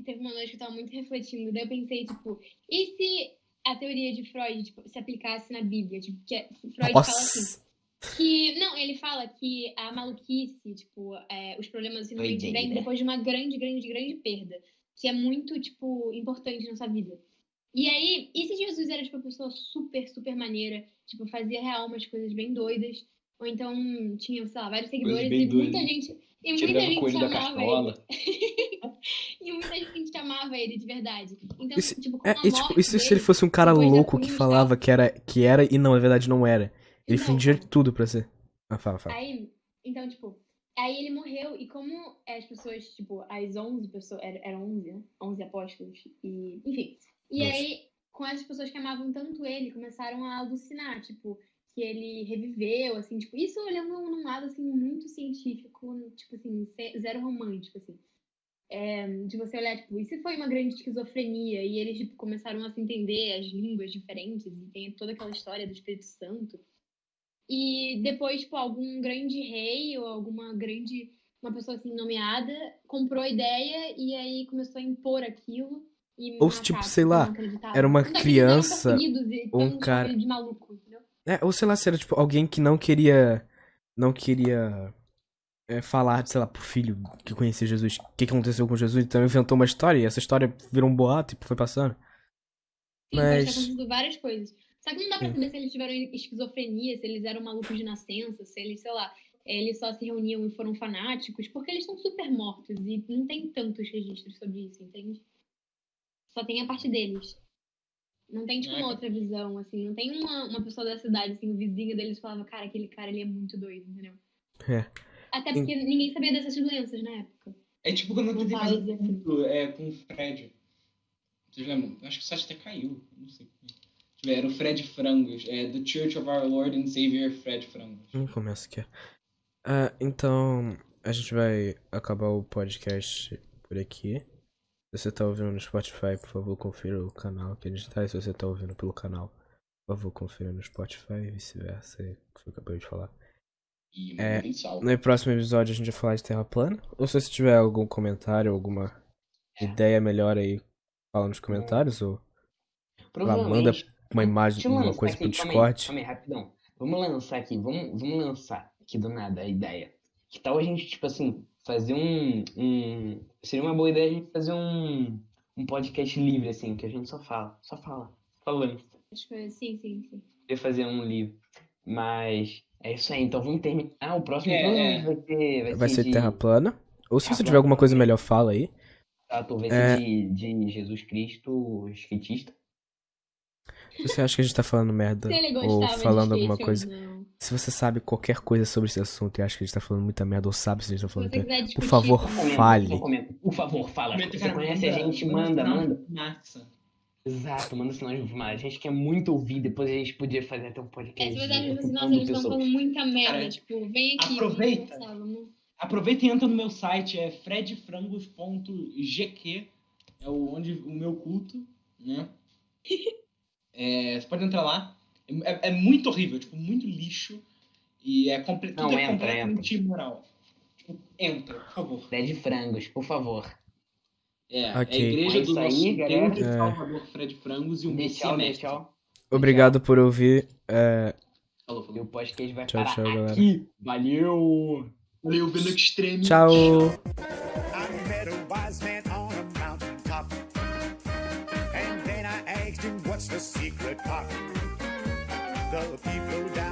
teve uma noite que eu tava muito refletindo, daí eu pensei, tipo, e se a teoria de Freud, tipo, se aplicasse na Bíblia? Tipo, Freud fala assim, Nossa. não, ele fala que a maluquice, tipo, os problemas assim, Boa ideia. vêm depois de uma grande, grande, grande perda, que é muito, tipo, importante na nossa vida. E aí, e se Jesus era, tipo, uma pessoa super, super maneira, tipo, fazia real umas coisas bem doidas, ou então tinha, sei lá, vários seguidores bem e muita doidas. gente, Tirava o coelho da amava cachola. ele. E muita gente amava ele de verdade. Então, E se, tipo, com a e, tipo, morte e se ele dele, fosse um cara depois da louco que cruz e falava tal. que era e não, na verdade não era. Ele Então, fingia calma. tudo pra ser. Ah, fala. Aí, então, tipo, aí ele morreu e como as pessoas, tipo, as 11 pessoas, eram 11, né? 11 apóstolos, e enfim. E Nossa. aí, com essas pessoas que amavam tanto ele, começaram a alucinar, tipo, que ele reviveu, assim, tipo, isso olhando num lado, assim, muito científico, tipo assim, zero romântico, assim. De você olhar, tipo, e se foi uma grande esquizofrenia e eles, tipo, começaram a se entender as línguas diferentes e tem toda aquela história do Espírito Santo. E depois, tipo, algum grande rei ou uma pessoa assim nomeada comprou a ideia e aí começou a impor aquilo e Ou se, tipo, matar sei quem lá, não acreditava. era uma Tanto é que eles eram criança perseguidos e ou todo um mundo chamava cara. ele de maluco, entendeu? Ou sei lá, se era tipo alguém que não queria. Não queria falar, sei lá, pro filho que conhecia Jesus o que aconteceu com Jesus, então inventou uma história e essa história virou um boato e foi passando. Sim, pode ter Mas. acontecido várias coisas. Só que não dá pra Sim. saber se eles tiveram esquizofrenia, se eles eram malucos de nascença, se eles, sei lá, eles só se reuniam e foram fanáticos, porque eles estão super mortos e não tem tantos registros sobre isso, entende? Só tem a parte deles. Não tem, tipo, uma outra visão, assim. Não tem uma pessoa da cidade, assim, o vizinho deles falava, cara, aquele cara, ele é muito doido, entendeu? É. Até porque ninguém sabia dessas doenças na época. É tipo quando eu Não tentei faz, fazer assim. com o Fred. Vocês lembram? Acho que o site até caiu. Não sei. Era o Fred Frangos. É The Church of Our Lord and Savior Fred Frangos. Começa aqui. Então, a gente vai acabar o podcast por aqui. Se você tá ouvindo no Spotify, por favor, confira o canal que a gente tá. E se você tá ouvindo pelo canal, por favor, confira no Spotify e vice-versa. É o que eu acabei de falar. E mandem salve. No próximo episódio a gente vai falar de Terra plana. Ou se você tiver algum comentário, alguma ideia melhor aí, fala nos comentários. Ou lá, manda uma imagem, Deixa eu uma lançar coisa aqui, pro calma Discord. aí, rapidão. Vamos lançar aqui, vamos lançar aqui do nada a ideia. Que tal a gente, tipo assim, fazer Seria uma boa ideia a gente fazer um podcast livre, assim, que a gente só fala, falando. Acho que sim. Poder fazer um livro. Mas é isso aí, então vamos terminar. O próximo É. provavelmente Vai ser de Terra plana. Ou se Terra você tiver plana alguma coisa também. melhor, fala aí. vai ser de Jesus Cristo, skatista. Se você acha que a gente tá falando merda Se ele ou gostava falando de alguma skate coisa. ou não. Se você sabe qualquer coisa sobre esse assunto e acha que a gente tá falando muita merda ou sabe se a gente tá Se falando você muita quiser merda, por discutir, favor, comenta. fale. Comenta. Por favor, fala. Comenta, Você cara, conhece a gente, manda. Massa. Exato, manda sinal de fumaça. A gente quer muito ouvir, depois a gente podia fazer até um podcast. Se você acha que de nossa, ocupando eles estão pessoas. falando muita merda, Cara, tipo, vem aqui. aproveita. Vamos conversar, vamos- Aproveita e entra no meu site, é fredfrangos.gq. É onde o meu culto, né? Você pode entrar lá. É muito horrível, tipo, muito lixo. E tudo entra. completamente imoral. Tipo, entra, por favor. Fred Frangos, por favor. É Ok. a igreja É do isso aí, nosso galera. Deus e Salvador Fred Frangos e o Dê Messias tchau, dê Mestre. tchau. Obrigado por ouvir. Falou. E o podcast vai Tchau, parar galera. aqui. Valeu! Valeu, Vendo Extreme. Tchau! I met a wise man on a mountain top. And then I asked him, what's the secret pop? The people down